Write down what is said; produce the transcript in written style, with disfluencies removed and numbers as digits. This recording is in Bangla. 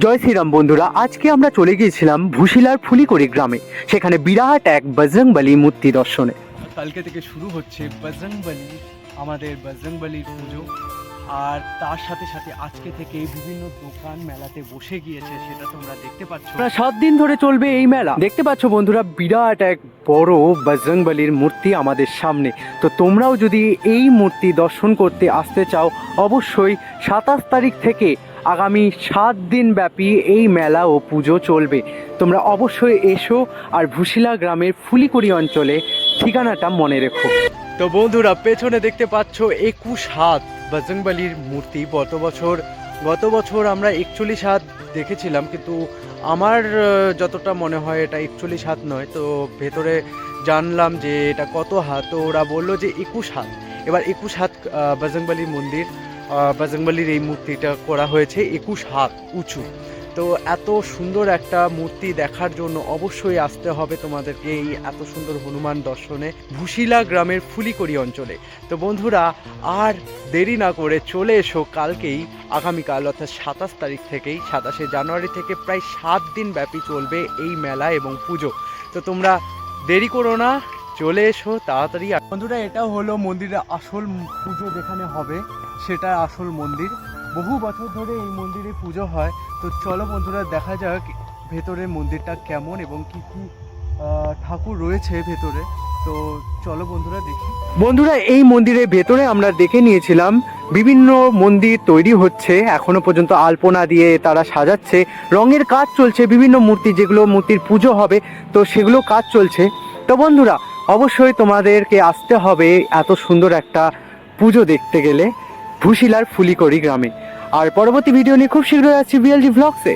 জয় শ্রীরাম বন্ধুরা, আজকে আমরা চলে গিয়েছিলাম ভুশিলার ফুলিকড়ি গ্রামে। সেখানে বিরাট এক বজরংবলী মূর্তি দর্শনে। কালকে থেকে শুরু হচ্ছে বজরংবলী, আমাদের বজরংবলীর পুজো। আর তার সাথে সাথে আজকে থেকে বিভিন্ন দোকান মেলাতে বসে গিয়েছে, সেটা তোমরা দেখতে পাচ্ছ। 7 দিন ধরে চলবে এই মেলা। দেখতে পাচ্ছ বন্ধুরা, বিরাট এক বড় বজরংবলীর মূর্তি আমাদের সামনে। তো তোমরাও যদি এই মূর্তি দর্শন করতে আসতে চাও, অবশ্যই 27 তারিখ থেকে আগামী 7 দিন ব্যাপী এই মেলা ও পুজো চলবে। তোমরা অবশ্যই এসো আর ভুশিলা গ্রামের ফুলিকড়ি অঞ্চলে ঠিকানাটা মনে রেখো। তো বন্ধুরা, পেছনে দেখতে পাচ্ছ 21 হাত বজরংবলীর মূর্তি। গত বছর আমরা 41 হাত দেখেছিলাম, কিন্তু আমার যতটা মনে হয় এটা 41 হাত নয়। তো ভেতরে জানলাম যে এটা কত হাত, তো ওরা বললো যে 21 হাত। এবার 21 হাত বজরংবলী মন্দির, বজরংবলীর এই মূর্তিটা করা হয়েছে 21 হাত উঁচু। তো এত সুন্দর একটা মূর্তি দেখার জন্য অবশ্যই আসতে হবে তোমাদেরকে এই এত সুন্দর হনুমান দর্শনে ভুশিলা গ্রামের ফুলিকড়ি অঞ্চলে। তো বন্ধুরা, আর দেরি না করে চলে এসো কালকেই, আগামীকাল অর্থাৎ 27 তারিখ থেকেই 27শে জানুয়ারি থেকে প্রায় 7 দিন ব্যাপী চলবে এই মেলা এবং পুজো। তো তোমরা দেরি করো না, চলে এসো তাড়াতাড়ি। বন্ধুরা, এটা হলো মন্দিরের আসল পুজো যেখানে হবে, সেটা আসল মন্দির। বহু বছর ধরে এই মন্দিরে পুজো হয়। তো চলো বন্ধুরা, দেখা যাক ভেতরের মন্দিরটা কেমন এবং কি কি ঠাকুর রয়েছে ভেতরে। তো চলো বন্ধুরা দেখি। বন্ধুরা, এই মন্দিরের ভেতরে আমরা দেখে নিয়েছিলাম বিভিন্ন মন্দির তৈরি হচ্ছে, এখনো পর্যন্ত আলপনা দিয়ে তারা সাজাচ্ছে, রঙের কাজ চলছে, বিভিন্ন মূর্তি যেগুলো মূর্তির পুজো হবে তো সেগুলো কাজ চলছে। তো বন্ধুরা, অবশ্যই তোমাদেরকে আসতে হবে এত সুন্দর একটা পুজো দেখতে গেলে ভুশিলার ফুলিকড়ি গ্রামে। আর পরবর্তী ভিডিও নিয়ে খুব শীঘ্রই আসছি বিএলজি ব্লগসে।